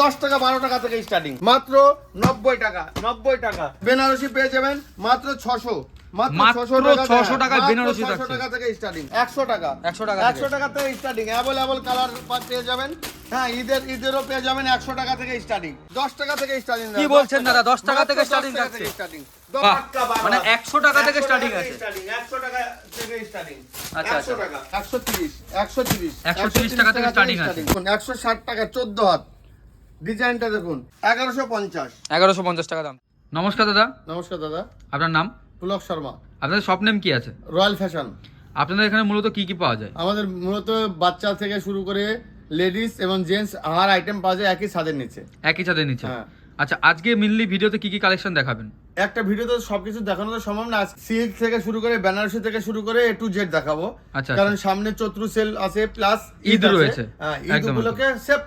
10 টাকা 12 টাকা থেকে স্টার্টিং, মাত্র 90 টাকা। 90 টাকা বেনারসি পেয়ে যাবেন মাত্র 600, মাত্র 600 টাকায় বেনারসি থাকছে। 600 টাকা থেকে স্টার্টিং, 100 টাকা 100 টাকা 100 টাকা থেকে স্টার্টিং। অ্যাভেলেবল কালার পেয়ে যাবেন। হ্যাঁ, ঈদেরও পেয়ে যাবেন 100 টাকা থেকে স্টার্টিং, 10 টাকা থেকে স্টার্টিং। কি বলছেন দাদা, 10 টাকা থেকে স্টার্টিং টাকা থাকছে? থেকে স্টার্টিং, মানে 100 টাকা থেকে স্টার্টিং আছে। 100 টাকা থেকে স্টার্টিং। আচ্ছা, 100 টাকা 130 130 130 টাকা থেকে স্টার্টিং আছে। 160 টাকা 14 হাত। ডিজাইনটা দেখুন 1150। 1150 টাকা দাম। নমস্কার দাদা। নমস্কার দাদা, আপনার নাম? পুলক শর্মা, আপনাদের শপ নেম কি আছে? Royal fashion. আপনাদের এখানে মূলত কি কি পাওয়া যায়? আমাদের মূলত বাচ্চা থেকে শুরু করে লেডিস এবং জেন্টস হার আইটেম পাওয়া যায় একই ছাদের নিচে। একই ছাদের নিচে। হ্যাঁ। আচ্ছা, আজকে মেনলি ভিডিওতে কি কি কালেকশন দেখাবেন? একটা ভিডিওতে সবকিছু দেখানো তো সম্ভব না। সিল্ক থেকে শুরু করে বেনারসি থেকে শুরু করে A to Z দেখাবো। আচ্ছা, কারণ সামনে চৈত্র সেল আছে প্লাস ঈদ রয়েছে। হ্যাঁ, ঈদ একদম, উপলক্ষে সেপ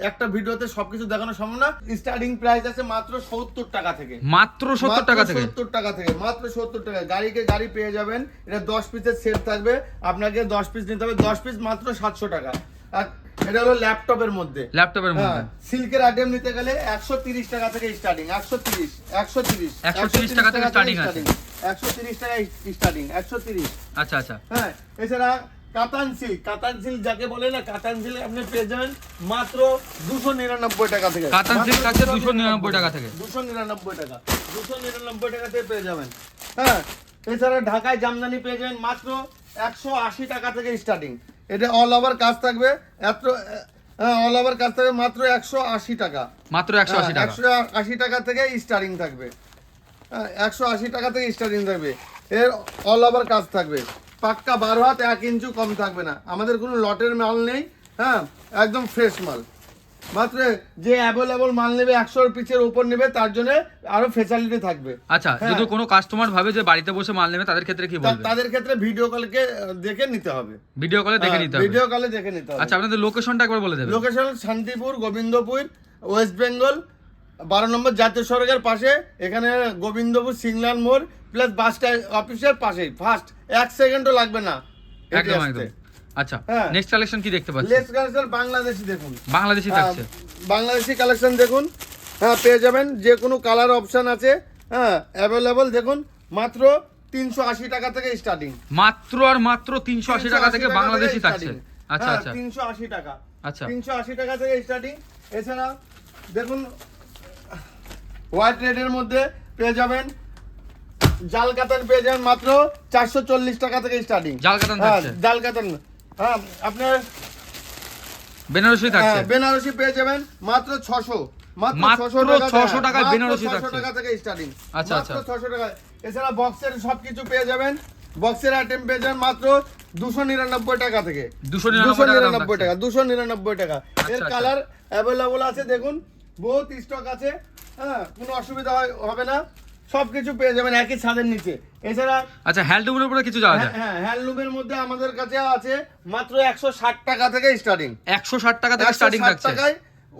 একটা ভিডিওতে সবকিছু দেখানো সম্ভব না। স্টার্টিং প্রাইস আছে মাত্র 70 টাকা থেকে। মাত্র 70 টাকা থেকে? 70 টাকা থেকে, মাত্র 70 টাকা। গাড়ি পেয়ে যাবেন। এটা 10 পিসের সেট থাকবে, আপনাকে 10 পিস নিতে হবে। 10 পিস মাত্র 700 টাকা। আর এটা হলো ল্যাপটপের মধ্যে। ল্যাপটপের মধ্যে সিল্কের আইটেম নিতে গেলে 130 টাকা থেকে স্টার্টিং। 130 টাকা থেকে স্টার্টিং আছে। 130 টাকা স্টার্টিং, 130। আচ্ছা আচ্ছা। হ্যাঁ, এছাড়া কাতান সিল্ক যাকে বলে না, কাতান সিল্ক আপনি পেয়ে যাবেন মাত্র 299 টাকা থেকে। কাতান সিল্ক আছে 299 টাকা থেকে। 299 টাকা, 299 টাকা থেকে পেয়ে যাবেন। হ্যাঁ, এছাড়া ঢাকায় জামদানি পেয়ে যাবেন মাত্র 180 টাকা থেকে স্টার্টিং। এটা অল ওভার কাজ থাকবে, অল ওভার কাজ থাকবে মাত্র 180 টাকা। মাত্র 180 টাকা। 180 টাকা থেকে স্টার্টিং থাকবে। 180 টাকা থেকে স্টার্টিং থাকবে। এর অল ওভার কাজ থাকবে, পাক্কা 12 হাত 1 ইঞ্চি কম থাকবে না। আমাদের কোনো লটের মাল নেই। হ্যাঁ, একদম ফ্রেশ মাল। মাত্র যে অ্যাভেলেবল মাল নেবে 100 পিসের উপর নেবে তার জন্য আরো ফ্যাসিলিটি থাকবে। আচ্ছা, যদি কোনো কাস্টমার ভাবে যে বাড়িতে বসে মাল নেবে তাদের ক্ষেত্রে কি বলবেন? তাদের ক্ষেত্রে ভিডিও কলকে দেখে নিতে হবে। ভিডিও কলে দেখে নিতে হবে। ভিডিও কলে দেখে নিতে হবে। আচ্ছা, আপনাদের লোকেশনটা একবার বলে দেবেন। লোকেশন শান্তিপুর, গোবিন্দপুর, ওয়েস্ট বেঙ্গল, 12 নম্বর জাতীয় সড়কের পাশে। এখানে গোবিন্দপুর সিগন্যাল মোড় প্লাস বাস অফিসের পাশেই। ফার্স্ট 1 সেকেন্ডও লাগবে না। একদম একদম। আচ্ছা, হ্যাঁ। নেক্সট কালেকশন কি দেখতে পাচ্ছেন? লেস কালেকশন বাংলাদেশি দেখুন। বাংলাদেশি থাকছে। বাংলাদেশি কালেকশন দেখুন। হ্যাঁ, পেয়ে যাবেন। যে কোনো কালার অপশন আছে। হ্যাঁ, অ্যাভেলেবল দেখুন। মাত্র 380 টাকা থেকে স্টার্টিং। মাত্র আর মাত্র 380 টাকা থেকে বাংলাদেশি থাকছে। আচ্ছা আচ্ছা। 380 টাকা। আচ্ছা। 380 টাকা থেকে স্টার্টিং। এছাড়া দেখুন হোয়াইট রেডের মধ্যে পেয়ে যাবেন জাল কাতান, পেয়ে যাবেন মাত্র 440 টাকা থেকে স্টার্টিং। জাল কাতান থাকছে। জাল কাতান। হ্যাঁ, আপনার বেনারসি থাকছে। বেনারসি পেয়ে যাবেন মাত্র 600। মাত্র 600 টাকায় বেনারসি থাকছে। 600 টাকা থেকে স্টার্টিং। আচ্ছা আচ্ছা। মাত্র 600 টাকা। এছাড়া বক্সের সবকিছু পেয়ে যাবেন। বক্সের আইটেম পেয়ে যাবেন মাত্র 299 টাকা থেকে। 299 টাকা। 299 টাকা। এর আচ্ছা। কালার অ্যাভেলেবল আছে দেখুন, বহুত স্টক আছে। হ্যাঁ, কোনো অসুবিধা হবে না। সবকিছু পেয়ে যাবেন একই ছাদের নিচে। এছাড়া আচ্ছা, হ্যান্ডলুমের উপরে কিছু যাওয়া যায়? হ্যাঁ, হ্যান্ডলুমের মধ্যে আমাদের কাছে আছে মাত্র 160 টাকা থেকে স্টার্টিং। 160 টাকা থেকে স্টার্টিং থাকছে। টাকায়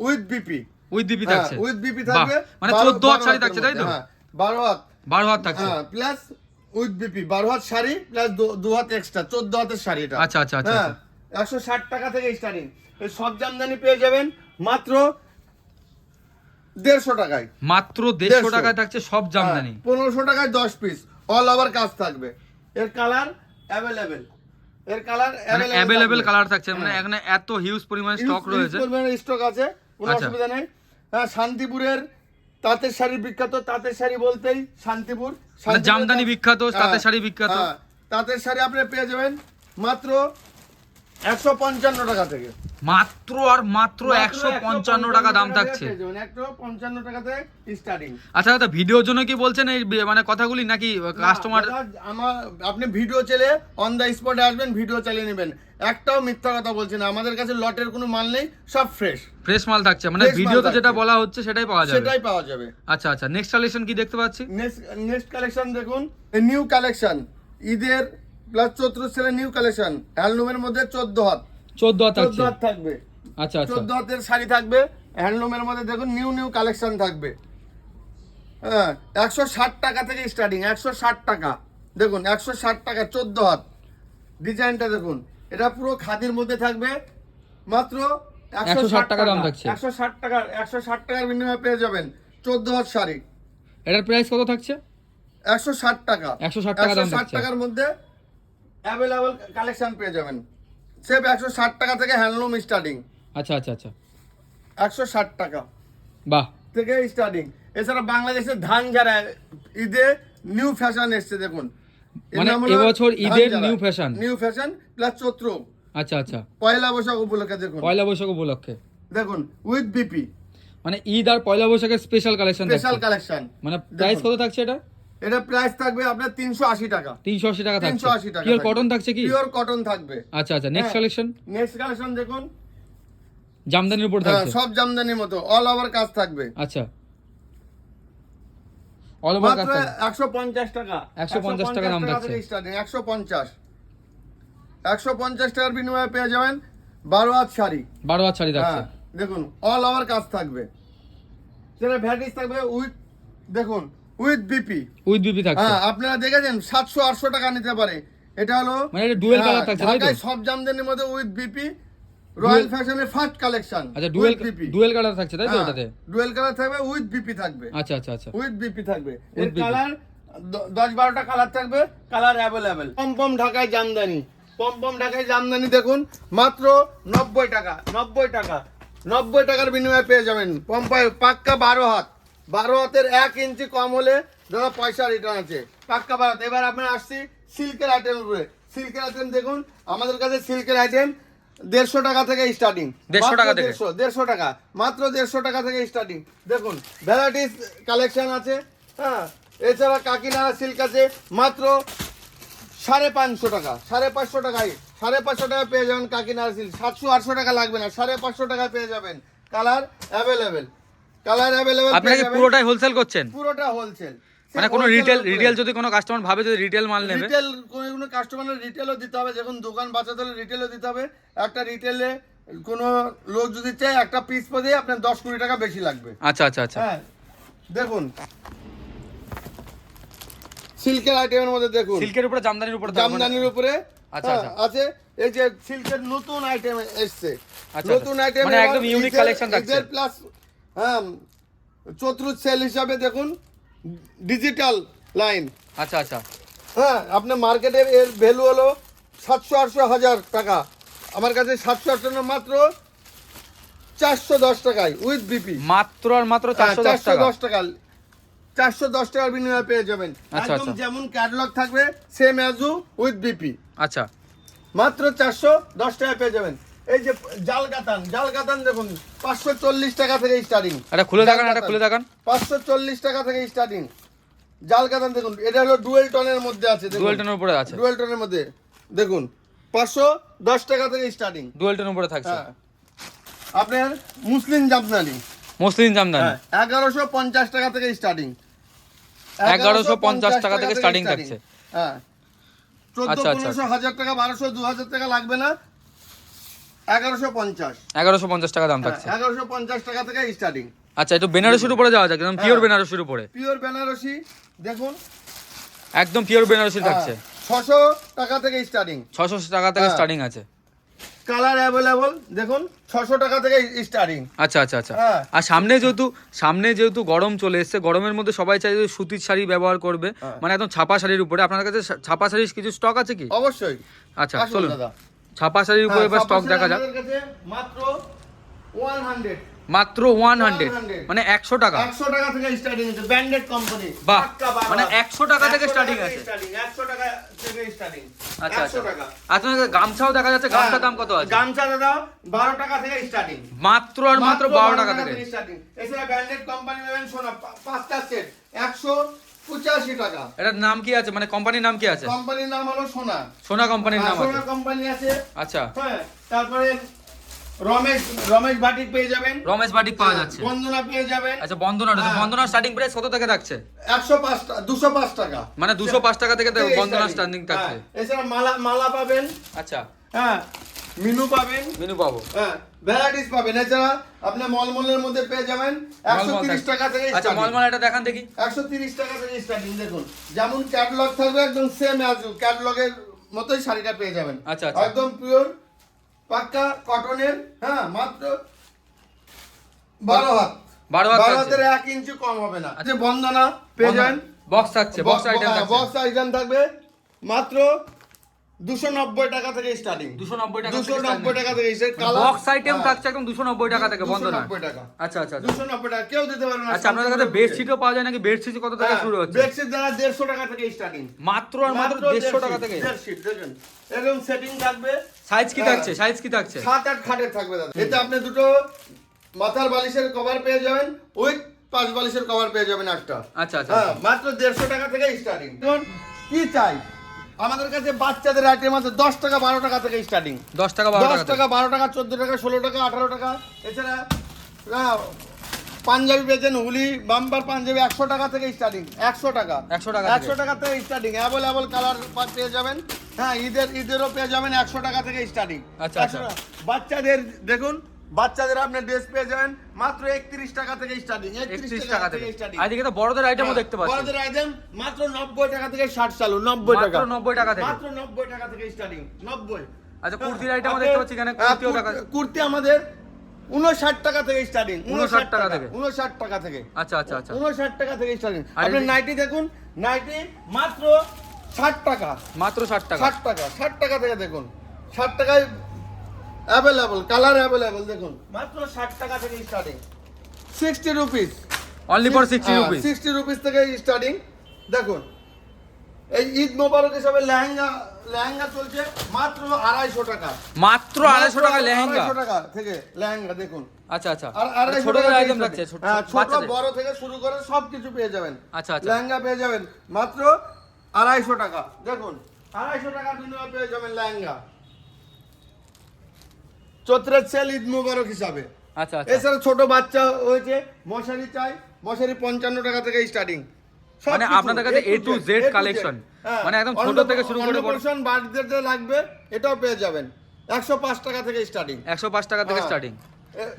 উইথ বিপি। উইথ বিপি থাকছে। উইথ বিপি থাকবে। মানে 14 হাত শাড়ি থাকছে, তাই তো? হ্যাঁ, 12 হাত। 12 হাত থাকছে। হ্যাঁ, প্লাস উইথ বিপি 12 হাত শাড়ি প্লাস 2 হাত এক্সট্রা 14 হাতের শাড়ি এটা। আচ্ছা আচ্ছা আচ্ছা। হ্যাঁ, 160 টাকা থেকে স্টার্টিং। এই সব জামদানি পেয়ে যাবেন মাত্র 150 টাকায়। মাত্র 150 টাকায় থাকছে সব জামদানি। 1500 টাকায় 10 পিস অল ওভার কাজ থাকবে। এর কালার অ্যাভেলেবেল। এর কালার অ্যাভেলেবল কালার থাকছে। মানে এখানে এত হিউজ পরিমাণ স্টক রয়েছে। স্টক আছে, কোনো আচ্ছা। অসুবিধা নেই। হ্যাঁ, শান্তিপুরের তাঁতের শাড়ি বিখ্যাত। তাঁতের শাড়ি বলতেই শান্তিপুর। মানে জামদানি বিখ্যাত, তাঁতের শাড়ি বিখ্যাত। হ্যাঁ, তাঁতের শাড়ি আপনি পেয়ে যাবেন মাত্র 155 টাকা থেকে। মাত্র আর মাত্র 155 টাকা দাম থাকছে। 155 টাকা থেকে স্টার্টিং। আচ্ছা দাদা, ভিডিওর জন্য কি বলছেন এই মানে কথাগুলি, নাকি কাস্টমার? আপনি ভিডিও চাইলে অন দা স্পটে আসবেন, ভিডিও চালিয়ে নেবেন। একটাও মিথ্যা কথা বলছি না। আমাদের কাছে লটের কোনো মাল নেই, সব ফ্রেশ মাল থাকছে। মানে ভিডিওতে যেটা বলা হচ্ছে সেটাই পাওয়া যাবে। সেটাই পাওয়া যাবে। আচ্ছা আচ্ছা। নেক্সট কালেকশন কি দেখতে পাচ্ছি? নেক্সট কালেকশন দেখুন, নিউ কালেকশন। ঈদের প্লাস চৈত্র সেলের নিউ কালেকশন। হ্যান্ডলুমের মধ্যে 14 হাত। 14 হাত থাকছে। 14 হাত থাকবে। আচ্ছা আচ্ছা। 14 হাতের শাড়ি থাকবে হ্যান্ডলুমের মধ্যে। দেখুন নিউ কালেকশন থাকবে। হ্যাঁ, 160 টাকা থেকে স্টার্টিং। 160 টাকা। দেখুন 160 টাকা 14 হাত। ডিজাইনটা দেখুন, এটা পুরো খাদির মধ্যে থাকবে। মাত্র 160 টাকা দাম থাকছে। 160 টাকার বিনিময়ে পেয়ে যাবেন 14 হাত শাড়ি। এটার প্রাইস কত থাকছে? 160 টাকা। 160 টাকা দাম 160 থাকছে। টাকার মধ্যে অ্যাভেলেবল কালেকশন পেয়ে যাবেন। সেভ 160 টাকা থেকে হ্যান্ডলুম স্টার্টিং। আচ্ছা আচ্ছা আচ্ছা, 160 টাকা বাহ। থেকে স্টার্টিং। এছাড়া বাংলাদেশের ধান যারা ঈদে নিউ ফ্যাশন এসছে দেখুন, মানে এবছর ঈদের নিউ ফ্যাশন প্লাস চৈত্র। আচ্ছা আচ্ছা, পয়লা বৈশাখ উপলক্ষে দেখুন, পয়লা বৈশাখ উপলক্ষে দেখুন উইথ বিপি মানে ঈদ আর পয়লা বৈশাখের স্পেশাল কালেকশন স্পেশাল কালেকশন। মানে প্রাইস কত থাকছে এটা? এটা প্রাইস থাকবে আপনার 380 টাকা। 380 টাকা থাকছে। 380 টাকা। পিওর কটন থাকছে কি? পিওর কটন থাকবে। আচ্ছা আচ্ছা, নেক্সট কালেকশন। নেক্সট কালেকশন দেখুন, জামদানির উপর থাকছে। সব জামদানির মতো অল ওভার কাজ থাকবে। আচ্ছা, অল ওভার কাজ মাত্র থাকবে। 150 টাকা। 150 টাকা দাম থাকছে। স্টার্টিং 150 টাকার বিনিময়ে পেয়ে যাবেন 12 হাত শাড়ি। 12 হাত শাড়ি থাকছে। দেখুন অল ওভার কাজ থাকবে। সেটা ভ্যারাইটিস থাকবে উইথ, দেখুন উইথ বিপি। উইথ বিপি থাকছে। হ্যাঁ, আপনারা দেখেছেন 700-800 টাকা নিতে পারে। এটা হলো মানে এটা ডুয়েল কালার থাকছে, তাই তো? ঢাকায় সব জামদানির মধ্যে উইথ বিপি, রয়্যাল ফ্যাশনের ফার্স্ট কালেকশন। আচ্ছা, বিপি ডুয়েল কালার থাকছে, তাই তো? এটাতে ডুয়েল কালার থাকবে, উইথ বিপি থাকবে। আচ্ছা আচ্ছা আচ্ছা, উইথ বিপি থাকবে। এর With BP কালার 10-12টা কালার থাকবে, কালার অ্যাভেলেবেল। পমপম ঢাকায় জামদানি, পমপম ঢাকায় জামদানি দেখুন মাত্র 90 টাকা। 90 টাকার বিনিময়ে পেয়ে যাবেন পম্পায় পাক্কা 12 হাত। 12 হাতের 1 ইঞ্চি কম হলে দাদা পয়সা রিটার্ন আছে, পাক্কা 12 হাত। এবার আপনার আসছি সিল্কের আইটেমের উপরে। সিল্কের আইটেম দেখুন, আমাদের কাছে সিল্কের আইটেম 150 টাকা থেকে স্টার্টিং। 150 টাকা থেকে? 150 টাকা, মাত্র 150 টাকা থেকে স্টার্টিং। দেখুন ভ্যারাইটিস কালেকশন আছে। হ্যাঁ, এছাড়া কাকিনাড়া সিল্ক আছে মাত্র 550 টাকা। 550 টাকায় 550 টাকা পেয়ে যাবেন কাকিনাড়া সিল্ক। 700-800 টাকা লাগবে না, 550 টাকায় পেয়ে যাবেন। কালার অ্যাভেলেবেল, আপনারা কি পুরোটাই হোলসেল করছেন? পুরোটা হোলসেল। মানে কোনো রিটেল যদি কোনো কাস্টমার ভাবে যদি রিটেল মাল নেবে, রিটেল কোনো কাস্টমারের রিটেলও দিতে হবে। যখন দোকান বাঁচাতে হলে রিটেলও দিতে হবে। একটা রিটেলে কোনো লোক যদি চায় একটা পিস পদে আপনার 10-20 টাকা বেশি লাগবে। আচ্ছা আচ্ছা আচ্ছা, হ্যাঁ, দেখুন সিল্কের আইটেমের মধ্যে দেখুন, সিল্কের উপরে জামদানির উপরে থাকবে। জামদানির উপরে আচ্ছা, আচ্ছা। আছে। এই যে সিল্কের নতুন আইটেম এসছে, আচ্ছা, নতুন আইটেম মানে একদম ইউনিক কালেকশন থাকছে। প্লাস হ্যাঁ, চতুর্থ সেল হিসাবে দেখুন ডিজিটাল লাইন। আচ্ছা আচ্ছা, হ্যাঁ, আপনার মার্কেটের এর ভ্যালু হলো 700-800 টাকা। আমার কাছে 700 মাত্র 410 টাকায় উইথ বিপি। মাত্র আর মাত্র 410 টাকা। 410 টাকা, 410 টাকার বিনিময়ে পেয়ে যাবেন। আচ্ছা, একদম আচ্ছা। যেমন ক্যাটালগ থাকবে সেম অ্যাজু উইথ বিপি। আচ্ছা, মাত্র 410 টাকায় পেয়ে যাবেন। এই যে জাল কাতান দেখুন 540 টাকা থেকে স্টার্টিং। এটা খুলে দেখান, এটা খুলে দেখান। 540 টাকা থেকে স্টার্টিং জাল কাতান দেখুন। এটা হলো ডুয়েল টোনের মধ্যে আছে, ডুয়েল টোনের উপরে আছে। ডুয়েল টোনের মধ্যে দেখুন 510 টাকা থেকে স্টার্টিং। ডুয়েল টোনের উপরে থাকছে। হ্যাঁ, আপনার মুসলিম জামদানি, মসলিন জামদানি 1150 টাকা থেকে স্টার্টিং। 1150 টাকা থেকে স্টার্টিং থাকছে। হ্যাঁ, 14, আচ্ছা, আচ্ছা। 1500, 1000 টাকা, 1200, 2000 টাকা লাগবে না। 1150। 1150 টাকা দাম থাকছে। 1150 টাকা থেকে স্টার্টিং। আচ্ছা, একটু বেনারসির উপরে যাওয়া যাক, একদম পিওর বেনারসির উপরে। পিওর বেনারসি দেখুন, একদম পিওর বেনারসি থাকছে। 600 টাকা থেকে স্টার্টিং। 600 টাকা থেকে হ্যাঁ। স্টার্টিং আছে। কালার অ্যাভেলেবল দেখুন, 600 টাকা থেকে স্টার্টিং। আচ্ছা আচ্ছা আচ্ছা, হ্যাঁ। আর সামনে যেহেতু গরম চলে এসেছে, গরমের মধ্যে সবাই চাই যে সুতির শাড়ি ব্যবহার করবে, মানে একদম ছাপা শাড়ির উপরে। আপনার কাছে ছাপা শাড়ির কিছু স্টক আছে কি? অবশ্যই। আচ্ছা, আসুন চলুন দাদা। ছাপা শাড়ির উপরে এবার স্টক দেখা যাক। আমাদের কাছে মাত্র 100, মাত্র 100, মানে 100 টাকা। 100 টাকা থেকে স্টার্টিং আছে, ব্র্যান্ডেড কোম্পানি। বাহ, মানে 100 টাকা থেকে স্টার্টিং আছে। 100 টাকা থেকে স্টার্টিং। আচ্ছা আচ্ছা, 100 টাকা। আপনার কাছে গামছাও দেখা যাচ্ছে, গামছার দাম কত আছে? গামছা দাদা 12 টাকা থেকে স্টার্টিং। মাত্র আর মাত্র 12 টাকা থেকে। স্টার্টিং। এছাড়া ব্র্যান্ডেড কোম্পানি নেবেন, সোনা 5টা সেট 185 টাকা। এটার নাম কি আছে, মানে কোম্পানির নাম কি আছে? কোম্পানির নাম হলো সোনা। সোনা কোম্পানির নাম আছে। সোনা কোম্পানি আছে। আচ্ছা, হ্যাঁ, তারপরে রমেশ বাটিক পেয়ে যাবেন। রমেশ বাটিক পাওয়া যাচ্ছে। বন্দনা পেয়ে যাবেন। আচ্ছা, বন্দনার স্টার্টিং প্রাইস কত থেকে থাকছে? 205 টাকা। মানে 205 টাকা থেকে বন্দনার স্টার্টিং থাকছে। এছাড়া মালা পাবেন। আচ্ছা, হ্যাঁ, মিনু পাবেন। মেনু পাবো। হ্যাঁ, ভ্যারাইটিস পাবেন। এছাড়া আপনি মলমলের মধ্যে পেয়ে যাবেন 130 টাকা থেকে। আচ্ছা, মলমল এটা দেখান দেখি। 130 টাকা থেকে স্টার্টিং। দেখুন যেমন ক্যাটালগ থাকবে একদম সেম অ্যাজ ক্যাটালগের মতোই শাড়িটা পেয়ে যাবেন। আচ্ছা, আচ্ছা। একদম পিওর পাক্কা কটনের। হ্যাঁ, মাত্র 12 হাত 12 হাত 12 থাকছে। হাতের 1 ইঞ্চি কম হবে না। যে বন্দনা পেয়ে যাবেন, বক্স থাকছে, বক্স আইটেম থাকছে। বক্স আইটেম থাকবে মাত্র 290 টাকা থেকে স্টার্টিং। 290 টাকা 290 টাকা থেকে কালার বক্স আইটেম থাকছে একদম 290 টাকা থেকে বন্ধনা। 290 টাকা। আচ্ছা আচ্ছা আচ্ছা। 290 টাকা কেউ দিতে পারবে না। আচ্ছা আপনাদের কাছে বেডশিটও পাওয়া যায় নাকি? বেডশিট কত টাকা শুরু হচ্ছে? বেডশিট দাদা 150 টাকা থেকে স্টার্টিং। মাত্র আর মাত্র 150 টাকা থেকে বেডশিট দেখেন এরকম সেটিং থাকবে। সাইজ কি থাকছে? সাইজ কি থাকছে? 7-8 খাটের থাকবে দাদা। এতে আপনি দুটো মাথার বালিশের কভার পেয়ে যাবেন, উইথ 5 বালিশের কভার পেয়ে যাবেন একটা। আচ্ছা আচ্ছা। হ্যাঁ মাত্র 150 টাকা থেকে স্টার্টিং। এখন কি চাই আমাদের কাছে বাচ্চাদের আইটেম আছে 10 টাকা 12 টাকা থেকে স্টার্টিং। 10 টাকা 12 10 টাকা 12 টাকা 14 টাকা 16 টাকা 18 টাকা। এছাড়া পাঞ্জাবি পেয়েছেন, হুলি বাম্পার পাঞ্জাবি 100 টাকা থেকে স্টার্টিং। 100 টাকা 100 টাকা 100 টাকা থেকে স্টার্টিং। অ্যাভেলেবল কালার পেয়ে যাবেন। হ্যাঁ ঈদেরও পেয়ে যাবেন 100 টাকা থেকে স্টার্টিং। আচ্ছা, আচ্ছা। বাচ্চাদের দেখুন, বাচ্চাদের আপনি ড্রেস পেয়ে যাবেন মাত্র 31 টাকা থেকে স্টার্টিং। 31 টাকা থেকে স্টার্টিং। আর এদিকে তো বড়দের আইটেমও দেখতে পাচ্ছি। বড়দের আইটেম মাত্র 90 টাকা থেকে 60 চালু। 90 টাকা মাত্র 90 টাকা থেকে। মাত্র 90 টাকা থেকে স্টার্টিং। 90। আচ্ছা কুর্তির আইটেমও দেখতে পাচ্ছি এখানে, কুর্তিও দেখা যাচ্ছে। কুর্তি আমাদের 59 টাকা থেকে স্টার্টিং। 59 টাকা থেকে। 59 টাকা থেকে। আচ্ছা আচ্ছা আচ্ছা। 59 টাকা থেকে স্টার্টিং। আর আপনি এই- নাইটি দেখুন, নাইটি মাত্র 60 টাকা। মাত্র 60 টাকা। 60 টাকা 60 টাকা থেকে দেখুন, 60 টাকায় অ্যাভেলেবল কালার অ্যাভেলেবল দেখুন মাত্র 60 টাকা থেকে starting. 60 rupees only for 60 rupees. 60 rupees থেকে স্টার্টিং। দেখুন এই ঈদ মোবারক হিসাবে লেহেঙ্গা চলছে মাত্র 250 টাকা। মাত্র 250 টাকা লেহেঙ্গা। 250 টাকা থেকে লেহেঙ্গা দেখুন। আচ্ছা আচ্ছা। আর 250 ছোটদের টাকা আইটেম থেকে থাকছে, ছোট হ্যাঁ, ছোট বাচ্চাদের। বড় থেকে শুরু করে সবকিছু পেয়ে যাবেন। আচ্ছা আচ্ছা। লেহেঙ্গা পেয়ে যাবেন মাত্র 250 টাকা। দেখুন 250 টাকার বিনিময়ে পেয়ে যাবেন লেহেঙ্গা। চৈত্রের সেল ঈদ মোবারক হিসাবে। আচ্ছা আচ্ছা। এছাড়া ছোট বাচ্চা হয়েছে মশারি চাই, মশারি 55 টাকা থেকে স্টার্টিং। মানে আপনাদের কাছে A to Z কালেকশন। মানে একদম ছোট থেকে শুরু করে বড়। অন্নপ্রাশন বার্থডেতে লাগবে এটাও পেয়ে যাবেন 105 টাকা থেকে স্টার্টিং। 105 টাকা থেকে হ্যাঁ। স্টার্টিং।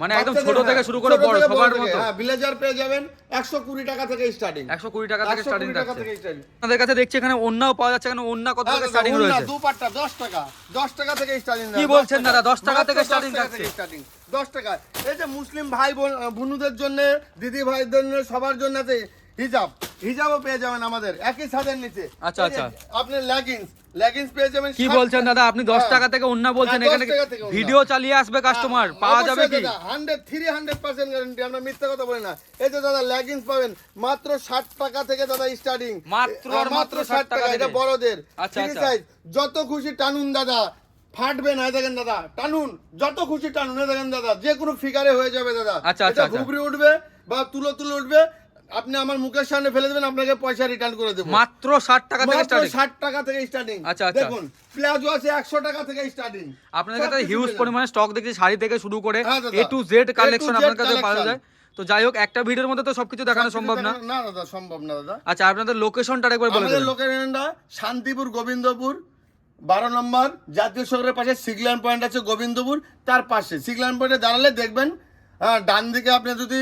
মানে বাচ্চাদের, একদম ছোট থেকে শুরু করে ছোট বড় থেকে সবার থেকে, মতো। হ্যাঁ ব্লেজার পেয়ে যাবেন 120 টাকা থেকে স্টার্টিং। 120 টাকা থেকে স্টার্টিং 120 টাকা থাকছে। থেকে স্টার্টিং। আপনাদের কাছে দেখছি এখানে ওন্নাও পাওয়া যাচ্ছে, এখানে ওন্না কত থেকে স্টার্টিং উন্না, রয়েছে? দুপাট্টা 10 টাকা। 10 টাকা থেকে স্টার্টিং। কি বলছেন দাদা? 10 টাকা থেকে স্টার্টিং থাকছে? 10 টাকা। এই যে মুসলিম ভাই বোনদের জন্য, দিদি ভাইদের জন্য, সবার জন্য আছে হিজাবও পেয়ে যাবেন আমাদের একই ছাদের নিচে। আচ্ছা, এই যে আচ্ছা। আপনি লেগিংস পেয়ে যাবেন। কি 60 বলছেন দাদা? আপনি 10 টাকা থেকে ওন্না বলছেন, হ্যাঁ, 10 এখানে টাকা থেকে ওড়না। ভিডিও চালিয়ে আসবে কাস্টমার, পাওয়া যাবে কি? 100% গ্যারান্টি, আমরা মিথ্যা কথা বলি না। এই যে দাদা লেগিংস পাবেন মাত্র 60 টাকা থেকে দাদা স্টার্টিং। মাত্র আর মাত্র 60 টাকা এটা থেকে। বড়দের। আচ্ছা, ফ্রি আচ্ছা। সাইজ, যত খুশি টানুন দাদা, ফাটবে না। দেখেন দাদা টানুন, যত খুশি টানুন। দেখেন দাদা যে কোনো ফিগারে হয়ে যাবে দাদা। আচ্ছা, আচ্ছা, এটা আচ্ছা। ঘুবড়ে উঠবে বা তুলো উঠবে, আপনি আমার মুখের সামনে ফেলে দেবেন, আপনাকে পয়সা রিটার্ন করে দেবো। মাত্র 60 টাকা থেকে মাত্র স্টার্টিং। 60 টাকা থেকে স্টার্টিং। আচ্ছা, আচ্ছা। দেখুন প্লাজো আছে 100 টাকা থেকে স্টার্টিং। আপনাদের কাছে হিউজ পরিমাণে স্টক দেখছি, শাড়ি থেকে শুরু করে হ্যাঁ দাদা। A to Z collection A to Z আপনার কাছে পাওয়া collection। যায়। তো যাই হোক, একটা ভিডিওর মধ্যে তো সবকিছু দেখানো সম্ভব না। না দাদা, সম্ভব না দাদা। আচ্ছা আপনাদের লোকেশনটা একবার বলে আমাদের দেবেন। লোকেশনটা শান্তিপুর গোবিন্দপুর 12 নম্বর জাতীয় শহরের পাশে সিগল্যান্ড পয়েন্ট আছে গোবিন্দপুর, তার পাশে সিগল্যান্ড পয়েন্টে দাঁড়ালে দেখবেন ডান দিকে। আপনি যদি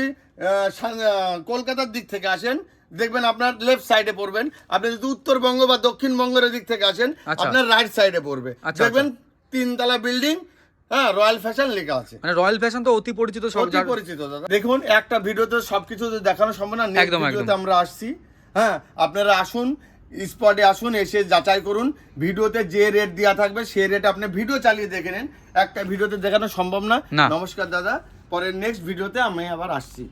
কলকাতার দিক থেকে আসেন দেখবেন আপনার লেফট সাইডে পড়বেন। আপনি যদি উত্তরবঙ্গ বা দক্ষিণবঙ্গের দিক থেকে আসেন আচ্ছা। আপনার রাইট সাইডে পড়বে। আচ্ছা, দেখবেন 3 তলা বিল্ডিং, হ্যাঁ রয়্যাল ফ্যাশন লেখা আছে। মানে রয়্যাল ফ্যাশন তো অতি পরিচিত সব অতি পরিচিত দাদা। দেখুন একটা ভিডিওতে সবকিছু তো দেখানো সম্ভব না। নেক্সট একদম, ভিডিওতে একদম। আমরা আসছি। হ্যাঁ আপনারা আসুন, স্পটে আসুন, এসে যাচাই করুন। ভিডিওতে যে রেট দেওয়া থাকবে সেই রেট আপনি ভিডিও চালিয়ে দেখে নেন। একটা ভিডিওতে দেখানো সম্ভব না। না। নমস্কার দাদা, পরের নেক্সট ভিডিওতে আমি আবার আসছি।